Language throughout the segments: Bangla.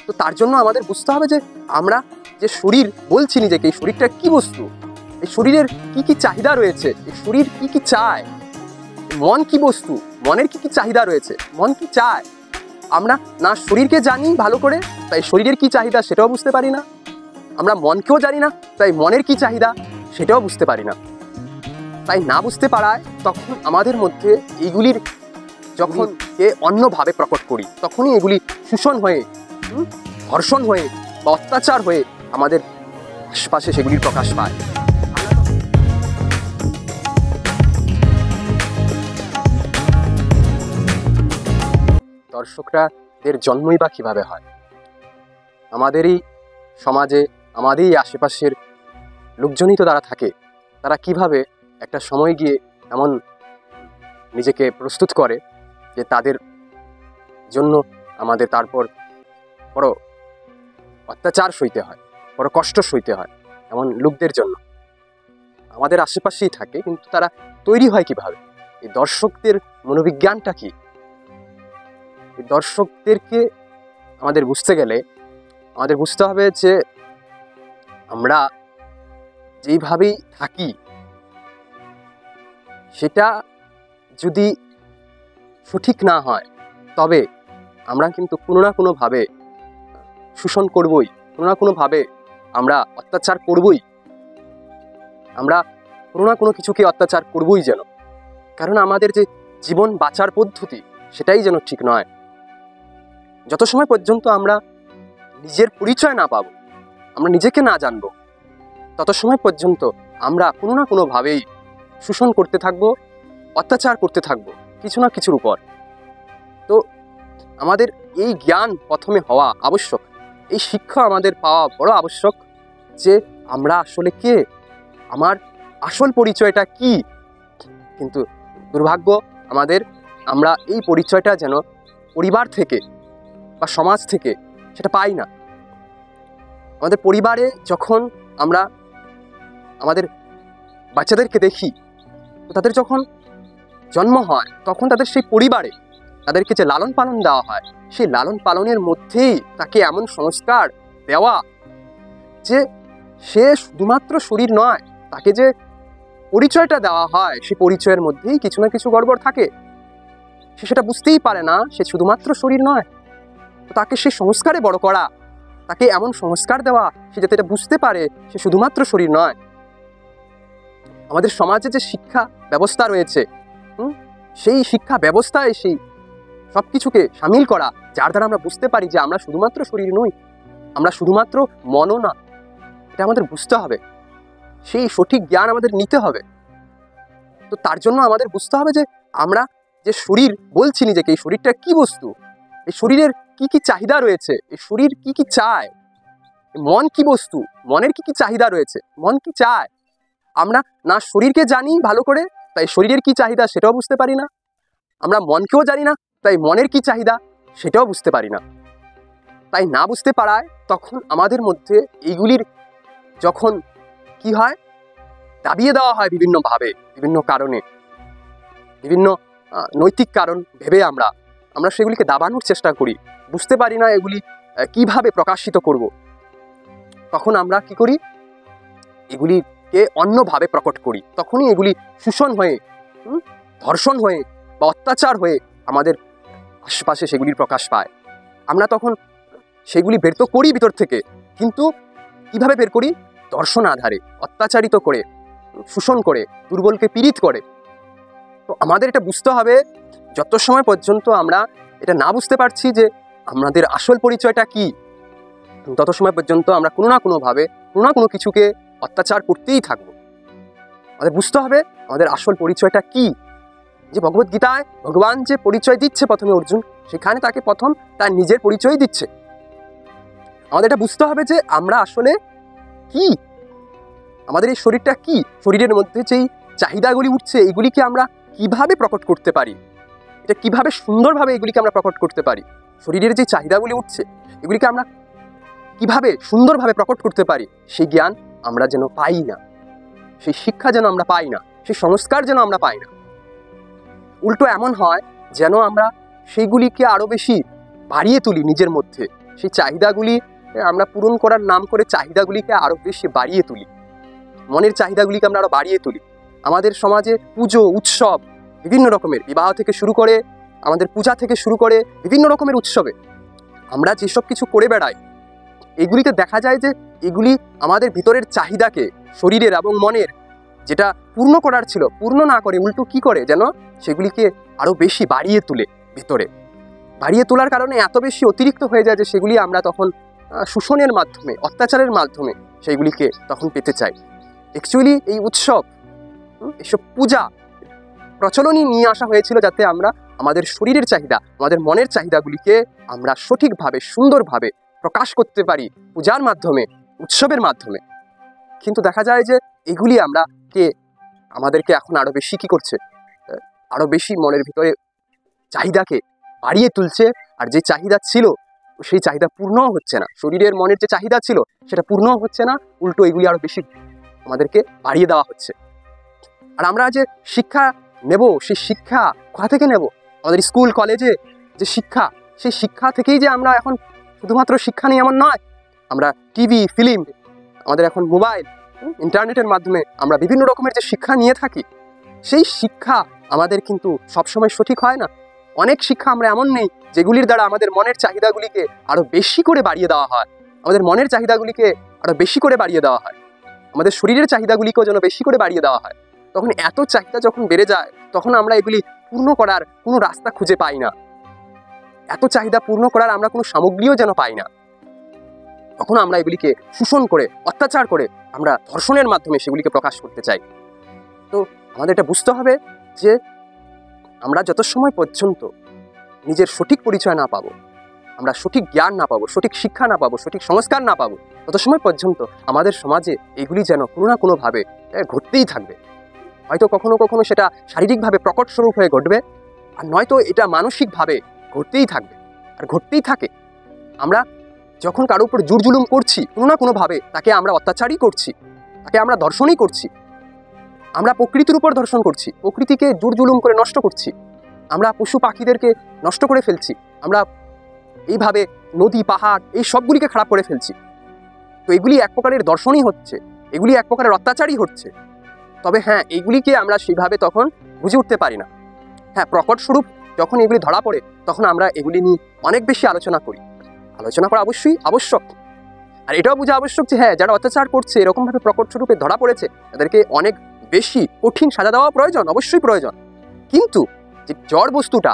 তো তার জন্য আমাদের বুঝতে হবে যে আমরা যে শরীর বলছি নিজেকে, এই শরীরটা কি বস্তু, এই শরীরের কি কি চাহিদা রয়েছে, এই শরীর কি কি চায়, মন কি বস্তু, মনের কি কি চাহিদা রয়েছে, মন কি চায়। আমরা না শরীরকে জানি ভালো করে, তাই শরীরের কি চাহিদা সেটাও বুঝতে পারি না। আমরা মনকেও জানি না, তাই মনের কি চাহিদা সেটাও বুঝতে পারি না। তাই না বুঝতে পারায় তখন আমাদের মধ্যে এইগুলির যখন অন্যভাবে প্রকট করি, তখনই এগুলি শোষণ হয়ে, ধর্ষণ হয়ে বা অত্যাচার হয়ে আমাদের আশপাশে সেগুলির প্রকাশ পায়। দর্শকদের জন্মই বা কিভাবে হয়? আমাদেরই সমাজে, আমাদেরই আশেপাশের লোকজনই তো তারা থাকে। তারা কিভাবে একটা সময় গিয়ে এমন নিজেকে প্রস্তুত করে যে তাদের জন্য আমাদের তারপর বড় অত্যাচার সইতে হয়, বড় কষ্ট সইতে হয়। এমন লোকদের জন্য আমাদের আশেপাশেই থাকে, কিন্তু তারা তৈরি হয় কিভাবে? এই দর্শকদের মনোবিজ্ঞানটা কি? এই দর্শকদেরকে আমাদের বুঝতে গেলে আমাদের বুঝতে হবে যে আমরা যেইভাবেই থাকি সেটা যদি সঠিক না হয়, তবে আমরা কিন্তু কোনো না কোনোভাবে শোষণ করবই, কোনো না কোনোভাবে আমরা অত্যাচার করবই, আমরা কোনো না কোনো কিছুকে অত্যাচার করবই যেন। কারণ আমাদের যে জীবন বাঁচার পদ্ধতি সেটাই যেন ঠিক নয়। যত সময় পর্যন্ত আমরা নিজের পরিচয় না পাবো, আমরা নিজেকে না জানবো, তত সময় পর্যন্ত আমরা কোনো না কোনোভাবেই শোষণ করতে থাকবো, অত্যাচার করতে থাকবো কিছু না কিছুর উপর। তো আমাদের এই জ্ঞান প্রথমে হওয়া আবশ্যক, এই শিক্ষা আমাদের পাওয়া বড় আবশ্যক যে আমরা আসলে কে, আমার আসল পরিচয়টা কি। কিন্তু দুর্ভাগ্য আমরা এই পরিচয়টা যেন পরিবার থেকে বা সমাজ থেকে সেটা পাই না। আমাদের পরিবারে যখন আমরা আমাদের বাচ্চাদেরকে দেখি, তো তাদের যখন জন্ম হয় তখন তাদের সেই পরিবারে তাদেরকে যে লালন পালন দেওয়া হয়, সেই লালন পালনের মধ্যেই তাকে এমন সংস্কার দেওয়া যে সে শুধুমাত্র শরীর নয়, তাকে যে পরিচয়টা দেওয়া হয় সেই পরিচয়ের মধ্যেই কিছু না কিছু গড়বড় থাকে। সে সেটা বুঝতেই পারে না সে শুধুমাত্র শরীর নয়। তো তাকে সেই সংস্কারে বড় করা, তাকে এমন সংস্কার দেওয়া সে যাতে এটা বুঝতে পারে সে শুধুমাত্র শরীর নয়। আমাদের সমাজে যে শিক্ষা ব্যবস্থা রয়েছে, সেই শিক্ষা ব্যবস্থায় সেই সব কিছুকে সামিল করা, যার দ্বারা আমরা বুঝতে পারি যে আমরা শুধুমাত্র শরীর নই, আমরা শুধুমাত্র মনও না। এটা আমাদের বুঝতে হবে, সেই সঠিক জ্ঞান আমাদের নিতে হবে। তো তার জন্য আমাদের বুঝতে হবে যে আমরা যে শরীর বলছি নিজেকে, এই শরীরটা কি বস্তু, এই শরীরের কি কি চাহিদা রয়েছে, এই শরীর কি কি চায়, মন কি বস্তু, মনের কি কি চাহিদা রয়েছে, মন কি চায়। আমরা না শরীরকে জানি ভালো করে, তাই শরীরের কি চাহিদা সেটাও বুঝতে পারি না। আমরা মনকেও জানি না, তাই মনের কি চাহিদা সেটাও বুঝতে পারি না। তাই না বুঝতে পারায় তখন আমাদের মধ্যে এইগুলির যখন কি হয়, দাবিয়ে দেওয়া হয় বিভিন্নভাবে, বিভিন্ন কারণে, বিভিন্ন নৈতিক কারণ ভেবে আমরা সেগুলিকে দাবানোর চেষ্টা করি, বুঝতে পারি না এগুলি কিভাবে প্রকাশিত করব। তখন আমরা কি করি, এগুলিকে অন্যভাবে প্রকট করি, তখনই এগুলি শোষণ হয়ে, ধর্ষণ হয়ে বা অত্যাচার হয়ে আমাদের আশপাশে সেগুলির প্রকাশ পায়। আমরা তখন সেগুলি বের তো করি ভিতর থেকে, কিন্তু কিভাবে বের করি? ধর্ষণ আধারে, অত্যাচারিত করে, শোষণ করে, দুর্বলকে পীড়িত করে। তো আমাদের এটা বুঝতে হবে, যত সময় পর্যন্ত আমরা এটা না বুঝতে পারছি যে আমাদের আসল পরিচয়টা কি, তত সময় পর্যন্ত আমরা কোনো না কোনোভাবে কোনো না কোনো কিছুকে অত্যাচার করতেই থাকবো। আমাদের বুঝতে হবে আমাদের আসল পরিচয়টা কি। যে ভগবদ্গীতায় ভগবান যে পরিচয় দিচ্ছে প্রথমে অর্জুন, সেখানে তাকে প্রথম তার নিজের পরিচয় দিচ্ছে। আমাদের এটা বুঝতে হবে যে আমরা আসলে কি, আমাদের এই শরীরটা কি, শরীরের মধ্যে যেই চাহিদাগুলি উঠছে এইগুলিকে আমরা কিভাবে প্রকট করতে পারি, এটা কিভাবে সুন্দরভাবে এগুলিকে আমরা প্রকট করতে পারি। শরীরের যে চাহিদাগুলি উঠছে এগুলিকে আমরা কিভাবে সুন্দরভাবে প্রকট করতে পারি, সেই জ্ঞান আমরা যেন পাই না, সেই শিক্ষা যেন আমরা পাই না, সেই সংস্কার যেন আমরা পাই না। উল্টো এমন হয় যেন আমরা সেইগুলিকে আরো বেশি বাড়িয়ে তুলি নিজের মধ্যে, সেই চাহিদাগুলি আমরা পূরণ করার নাম করে চাহিদাগুলিকে আরও বেশি বাড়িয়ে তুলি, মনের চাহিদাগুলিকে আমরা আরও বাড়িয়ে তুলি। আমাদের সমাজে পুজো উৎসব বিভিন্ন রকমের, বিবাহ থেকে শুরু করে আমাদের পূজা থেকে শুরু করে বিভিন্ন রকমের উৎসবে আমরা যেসব কিছু করে বেড়াই, এগুলিতে দেখা যায় যে এগুলি আমাদের ভিতরের চাহিদাকে, শরীরের এবং মনের যেটা পূর্ণ করার ছিল, পূর্ণ না করে উল্টো কি করে যেন সেগুলিকে আরও বেশি বাড়িয়ে তুলে। ভিতরে বাড়িয়ে তোলার কারণে এত বেশি অতিরিক্ত হয়ে যায় যে সেগুলি আমরা তখন শোষণের মাধ্যমে, অত্যাচারের মাধ্যমে সেইগুলিকে তখন পেতে চাই। অ্যাকচুয়ালি এই উৎসব, এসব পূজা প্রচলনই নিয়ে আসা হয়েছিল যাতে আমরা আমাদের শরীরের চাহিদা, আমাদের মনের চাহিদাগুলিকে আমরা সঠিকভাবে, সুন্দরভাবে প্রকাশ করতে পারি পূজার মাধ্যমে, উৎসবের মাধ্যমে। কিন্তু দেখা যায় যে এগুলি আমাদেরকে এখন আরও বেশি কী করছে, আরও বেশি মনের ভিতরে চাহিদাকে বাড়িয়ে তুলছে। আর যে চাহিদা ছিল সেই চাহিদা পূর্ণও হচ্ছে না, শরীরের মনের যে চাহিদা ছিল সেটা পূর্ণও হচ্ছে না, উল্টো এগুলি আরও বেশি আমাদেরকে বাড়িয়ে দেওয়া হচ্ছে। আর আমরা যে শিক্ষা নেব, সেই শিক্ষা কোথা থেকে নেব? আমাদের স্কুল কলেজে যে শিক্ষা, সেই শিক্ষা থেকেই যে আমরা এখন শুধুমাত্র শিক্ষা নিই এমন নয়। আমরা টিভি, ফিল্ম, আমাদের এখন মোবাইল, ইন্টারনেটের মাধ্যমে আমরা বিভিন্ন রকমের যে শিক্ষা নিয়ে থাকি, সেই শিক্ষা আমাদের কিন্তু সবসময় সঠিক হয় না। অনেক শিক্ষা আমরা এমন নেই যেগুলির দ্বারা আমাদের মনের চাহিদাগুলিকে আরও বেশি করে বাড়িয়ে দেওয়া হয়, আমাদের মনের চাহিদাগুলিকে আরও বেশি করে বাড়িয়ে দেওয়া হয়, আমাদের শরীরের চাহিদাগুলিকেও যেন বেশি করে বাড়িয়ে দেওয়া হয়। তখন এত চাহিদা যখন বেড়ে যায়, তখন আমরা এগুলি পূর্ণ করার কোনো রাস্তা খুঁজে পাই না। এত চাহিদা পূর্ণ করার আমরা কোনো সামগ্রীও যেন পাই না। তখন আমরা এগুলিকে শোষণ করে, অত্যাচার করে, আমরা ধর্ষণের মাধ্যমে সেগুলিকে প্রকাশ করতে চাই। তো আমাদের এটা বুঝতে হবে যে আমরা যত সময় পর্যন্ত নিজের সঠিক পরিচয় না পাবো, আমরা সঠিক জ্ঞান না পাবো, সঠিক শিক্ষা না পাবো, সঠিক সংস্কার না পাবো, তত সময় পর্যন্ত আমাদের সমাজে এগুলি যেন কোনো না কোনোভাবে ঘটতেই থাকবে। হয়তো কখনো কখনো সেটা শারীরিকভাবে প্রকট স্বরূপ হয়ে ঘটবে, আর নয়তো এটা মানসিকভাবে ঘটতেই থাকবে আর ঘটতেই থাকে। আমরা যখন কারোর উপর জোর জুলুম করছি, কোনো না কোনোভাবে তাকে আমরা অত্যাচারই করছি, তাকে আমরা ধর্ষণই করছি। আমরা প্রকৃতির উপর ধর্ষণ করছি, প্রকৃতিকে জোর জুলুম করে নষ্ট করছি, আমরা পশু পাখিদেরকে নষ্ট করে ফেলছি, আমরা এইভাবে নদী পাহাড় এই সবগুলিকে খারাপ করে ফেলছি। তো এগুলি এক প্রকারের দর্শনই হচ্ছে, এগুলি এক প্রকারের অত্যাচারই হচ্ছে। তবে হ্যাঁ, এইগুলিকে আমরা সেইভাবে তখন বুঝে উঠতে পারি না। হ্যাঁ, প্রকট স্বরূপ যখন এগুলি ধরা পড়ে, তখন আমরা এগুলি নিয়ে অনেক বেশি আলোচনা করি। আলোচনা করা অবশ্যই আবশ্যক, আর এটাও বোঝা আবশ্যক যে হ্যাঁ, যারা অত্যাচার করছে, এরকমভাবে প্রকট স্বরূপে ধরা পড়েছে, তাদেরকে অনেক বেশি কঠিন সাজা দেওয়া প্রয়োজন, অবশ্যই প্রয়োজন। কিন্তু যে জড় বস্তুটা,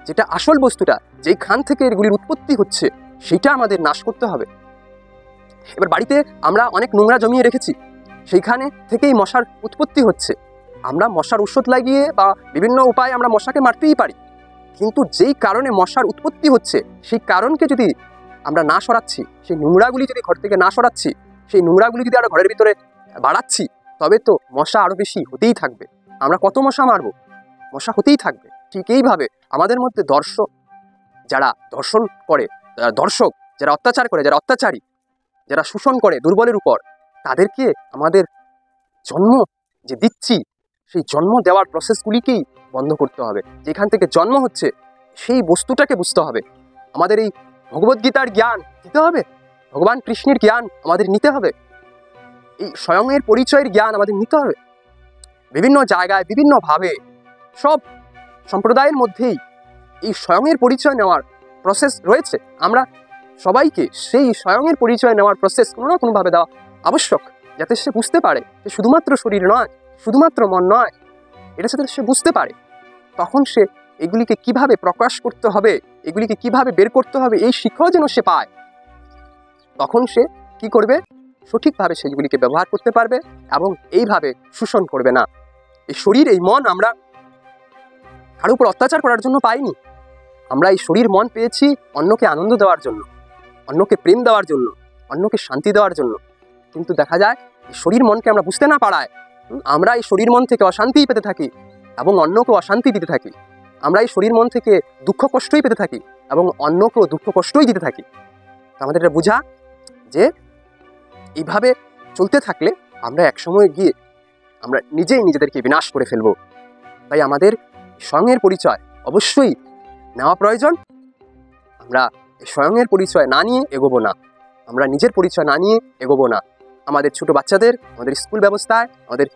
যেটা আসল বস্তুটা, যেইখান থেকে এগুলির উৎপত্তি হচ্ছে, সেটা আমাদের নাশ করতে হবে। এবার বাড়িতে আমরা অনেক নোংরা জমিয়ে রেখেছি, সেইখানে থেকেই মশার উৎপত্তি হচ্ছে। আমরা মশার ঔষধ লাগিয়ে বা বিভিন্ন উপায়ে আমরা মশাকে মারতেই পারি, কিন্তু যেই কারণে মশার উৎপত্তি হচ্ছে, সেই কারণকে যদি আমরা না সরাচ্ছি, সেই নোংরাগুলি যদি ঘর থেকে না সরাচ্ছি, সেই নোংরাগুলি যদি আরও ঘরের ভিতরে বাড়াচ্ছি, তবে তো মশা আরও বেশি হতেই থাকবে। আমরা কত মশা মারব? মশা হতেই থাকবে। ঠিক এইভাবে আমাদের মধ্যে যারা ধর্ষণ করে, দর্শক যারা অত্যাচার করে, যারা অত্যাচারী, যারা শোষণ করে দুর্বলের উপর, তাদেরকে আমাদের জন্ম যে দিচ্ছি, সেই জন্ম দেওয়ার প্রসেসগুলিকেই বন্ধ করতে হবে। যেখান থেকে জন্ম হচ্ছে, সেই বস্তুটাকে বুঝতে হবে। আমাদের এই ভগবদ্গীতার জ্ঞান দিতে হবে, ভগবান কৃষ্ণের জ্ঞান আমাদের নিতে হবে, এই স্বয়ংয়ের পরিচয়ের জ্ঞান আমাদের নিতে হবে। বিভিন্ন জায়গায় বিভিন্নভাবে সব সম্প্রদায়ের মধ্যেই এই স্বয়ংয়ের পরিচয় নেওয়ার প্রসেস রয়েছে। আমরা সবাইকে সেই স্বয়ংয়ের পরিচয় নেওয়ার প্রসেস কোনো না কোনোভাবে দেওয়া আবশ্যক, যাতে সে বুঝতে পারে যে শুধুমাত্র শরীর নয়, শুধুমাত্র মন নয়, এটা সাথে সে বুঝতে পারে। তখন সে এগুলিকে কিভাবে প্রকাশ করতে হবে, এগুলিকে কিভাবে বের করতে হবে, এই শিক্ষাও যেন সে পায়। তখন সে কি করবে? সঠিকভাবে সেগুলিকে ব্যবহার করতে পারবে এবং এইভাবে শোষণ করবে না। এই শরীর, এই মন আমরা কারো উপর অত্যাচার করার জন্য পাইনি। আমরা এই শরীর মন পেয়েছি অন্যকে আনন্দ দেওয়ার জন্য, অন্যকে প্রেম দেওয়ার জন্য, অন্যকে শান্তি দেওয়ার জন্য। কিন্তু দেখা যায় এই শরীর মনকে আমরা বুঝতে না পারায় আমরা এই শরীর মন থেকে অশান্তিই পেতে থাকি এবং অন্যকে অশান্তি দিতে থাকি। আমরা এই শরীর মন থেকে দুঃখ কষ্টই পেতে থাকি এবং অন্যকেও দুঃখ কষ্টই দিতে থাকি। আমাদের এটা বোঝা যে এইভাবে চলতে থাকলে আমরা একসময় গিয়ে আমরা নিজেই নিজেদেরকে বিনাশ করে ফেলব। তাই আমাদের স্বয়ংয়ের পরিচয় অবশ্যই নেওয়া প্রয়োজন। আমরা স্বয়ংয়ের পরিচয় না নিয়ে এগোবো না, আমরা নিজের পরিচয় না নিয়ে এগোবো না। আমাদের ছোট বাচ্চাদের আমাদের স্কুল ব্যবস্থায়, আমাদের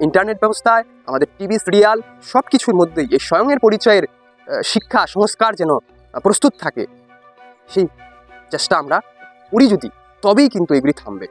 ইন্টারনেট ব্যবস্থায়, আমাদের টিভি সিরিয়াল সব কিছুর মধ্যেই এই স্বয়ংয়ের পরিচয়ের শিক্ষা সংস্কার যেন প্রস্তুত থাকে, সেই চেষ্টা আমরা করি যদি, তবেই কিন্তু এগুলি থামবে।